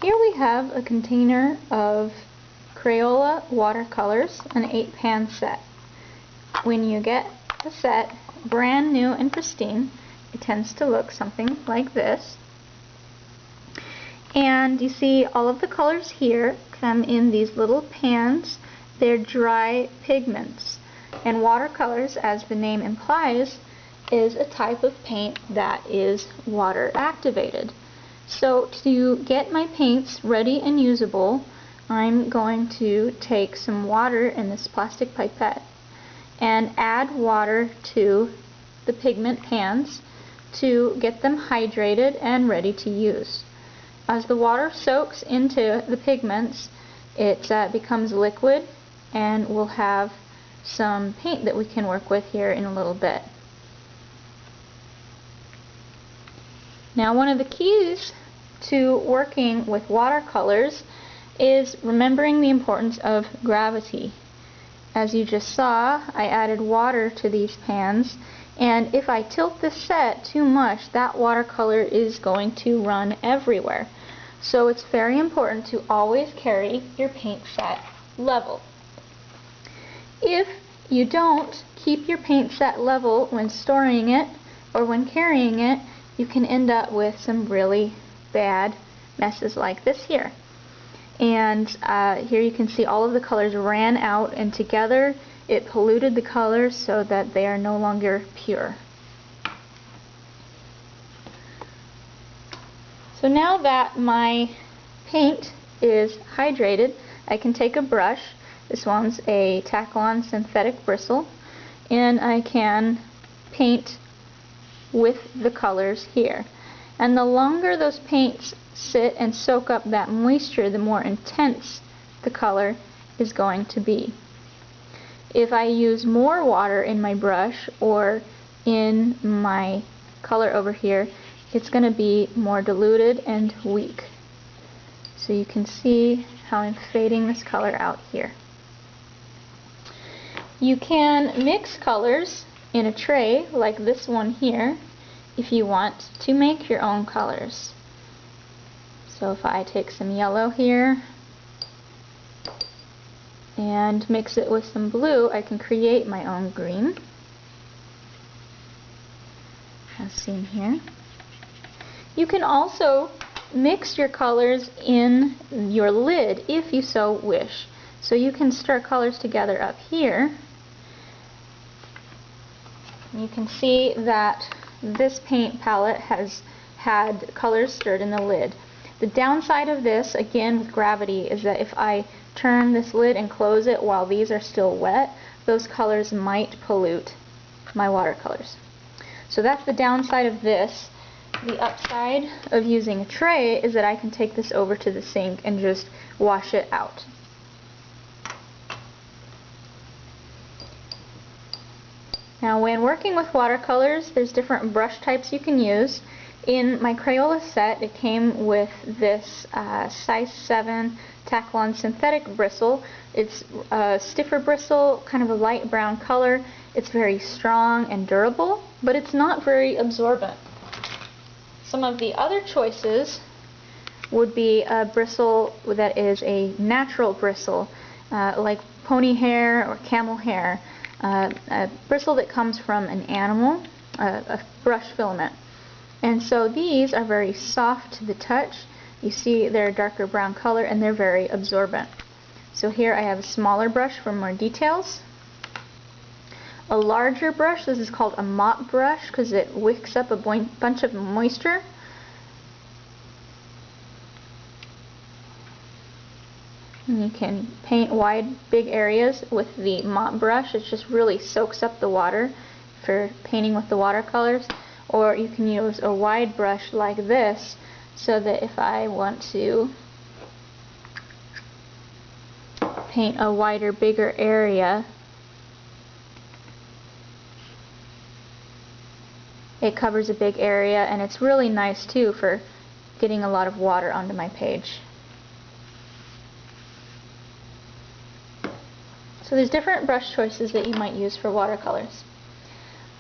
Here we have a container of Crayola watercolors, an 8-pan set. When you get the set brand new and pristine, it tends to look something like this. And you see all of the colors here come in these little pans. They're dry pigments. And watercolors, as the name implies, is a type of paint that is water activated. So to get my paints ready and usable, I'm going to take some water in this plastic pipette and add water to the pigment pans to get them hydrated and ready to use. As the water soaks into the pigments, it becomes liquid, and we'll have some paint that we can work with here in a little bit. Now, one of the keys to working with watercolors is remembering the importance of gravity. As you just saw, I added water to these pans, and if I tilt the set too much, that watercolor is going to run everywhere. So it's very important to always carry your paint set level. If you don't keep your paint set level when storing it or when carrying it, you can end up with some really bad messes like this here. And here you can see all of the colors ran out, and together it polluted the colors so that they are no longer pure. So now that my paint is hydrated, I can take a brush. This one's a Tack-On synthetic bristle, and I can paint with the colors here. And the longer those paints sit and soak up that moisture, the more intense the color is going to be. If I use more water in my brush or in my color over here, it's going to be more diluted and weak. So you can see how I'm fading this color out here. You can mix colors in a tray like this one here if you want to make your own colors. So if I take some yellow here and mix it with some blue, I can create my own green, as seen here. You can also mix your colors in your lid if you so wish. So you can stir colors together up here. You can see that this paint palette has had colors stirred in the lid. The downside of this, again with gravity, is that if I turn this lid and close it while these are still wet, those colors might pollute my watercolors. So that's the downside of this. The upside of using a tray is that I can take this over to the sink and just wash it out. Now, when working with watercolors, there's different brush types you can use. In my Crayola set, it came with this size 7 Tack-On synthetic bristle. It's a stiffer bristle, kind of a light brown color. It's very strong and durable, but it's not very absorbent. Some of the other choices would be a bristle that is a natural bristle, like pony hair or camel hair, a bristle that comes from an animal, a brush filament. And so these are very soft to the touch. You see they're a darker brown color, and they're very absorbent. So here I have a smaller brush for more details. A larger brush, this is called a Mop Brush because it wicks up a bunch of moisture. And you can paint wide, big areas with the Mop Brush. It just really soaks up the water for painting with the watercolors. Or you can use a wide brush like this, so that if I want to paint a wider, bigger area, it covers a big area, and it's really nice too for getting a lot of water onto my page. So there's different brush choices that you might use for watercolors.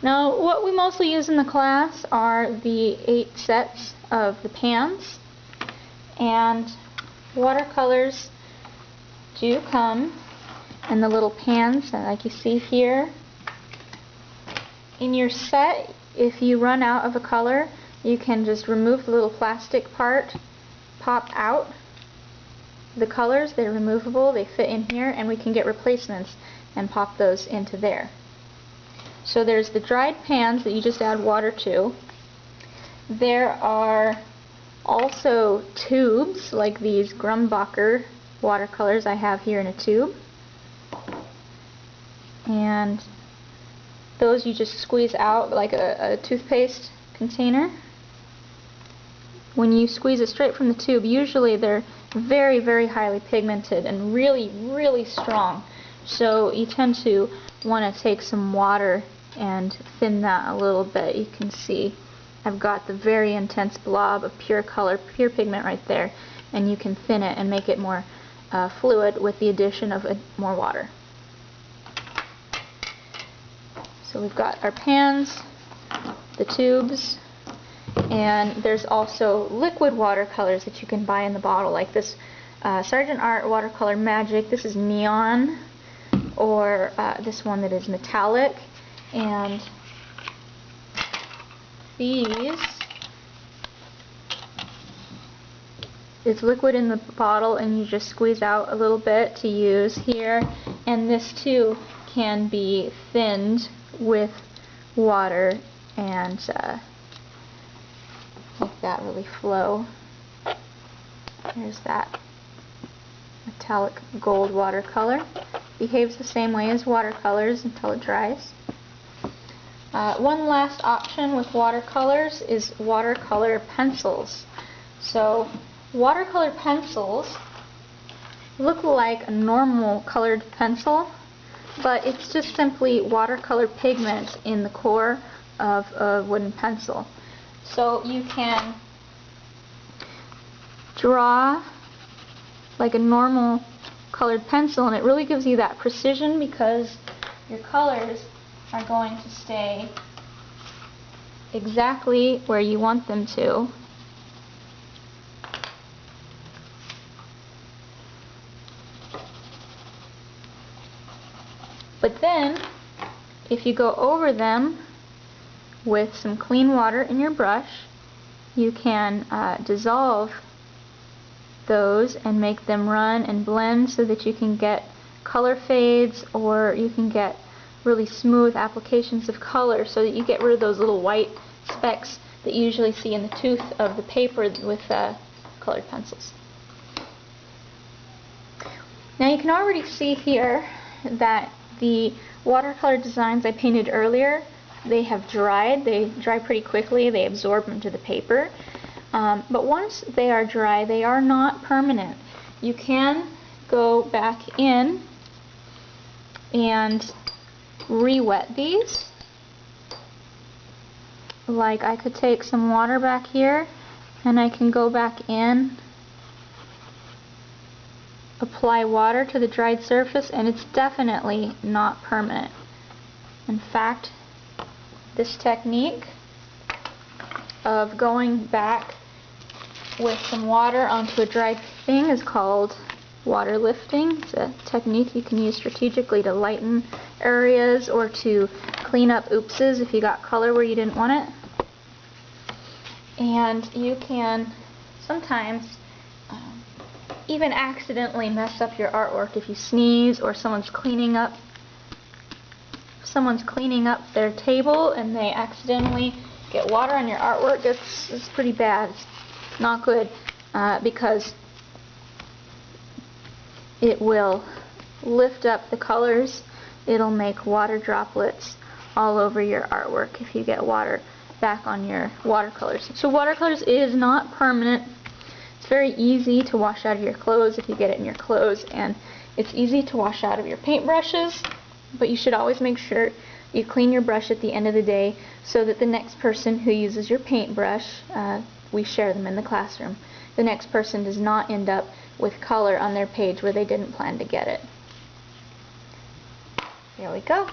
Now, what we mostly use in the class are the 8 sets of the pans, and watercolors do come in the little pans like you see here. In your set, if you run out of a color, you can just remove the little plastic part, pop out the colors. They're removable, they fit in here, and we can get replacements and pop those into there. So there's the dried pans that you just add water to. There are also tubes like these Grumbacher watercolors I have here in a tube, and those you just squeeze out like a toothpaste container. When you squeeze it straight from the tube, usually they're very, very highly pigmented and really, really strong. So you tend to want to take some water and thin that a little bit. You can see I've got the very intense blob of pure color, pure pigment right there, and you can thin it and make it more fluid with the addition of more water. So we've got our pans, the tubes, and there's also liquid watercolors that you can buy in the bottle, like this Sargent Art Watercolor Magic. This is neon, or this one that is metallic, and these, it's liquid in the bottle and you just squeeze out a little bit to use here, and this too can be thinned with water and make that really flow. There's that metallic gold watercolor. Behaves the same way as watercolors until it dries. One last option with watercolors is watercolor pencils. So watercolor pencils look like a normal colored pencil, but it's just simply watercolor pigment in the core of a wooden pencil. So you can draw like a normal colored pencil, and it really gives you that precision because your colors are going to stay exactly where you want them to. But then, if you go over them with some clean water in your brush, you can dissolve those and make them run and blend so that you can get color fades, or you can get really smooth applications of color so that you get rid of those little white specks that you usually see in the tooth of the paper with colored pencils. Now you can already see here that the watercolor designs I painted earlier, they have dried. They dry pretty quickly. They absorb into the paper. But once they are dry, they are not permanent. You can go back in and re-wet these. Like I could take some water back here and I can go back in, apply water to the dried surface, and it's definitely not permanent. In fact, this technique of going back with some water onto a dried thing is called water lifting. It's a technique you can use strategically to lighten areas or to clean up oopses if you got color where you didn't want it. And you can sometimes even accidentally mess up your artwork if you sneeze, or someone's cleaning up their table and they accidentally get water on your artwork. It's pretty bad. It's not good because it will lift up the colors. It'll make water droplets all over your artwork if you get water back on your watercolors. So watercolors is not permanent. It's very easy to wash out of your clothes if you get it in your clothes, and it's easy to wash out of your paintbrushes, but you should always make sure you clean your brush at the end of the day so that the next person who uses your paintbrush, we share them in the classroom, the next person does not end up with color on their page where they didn't plan to get it. Here we go.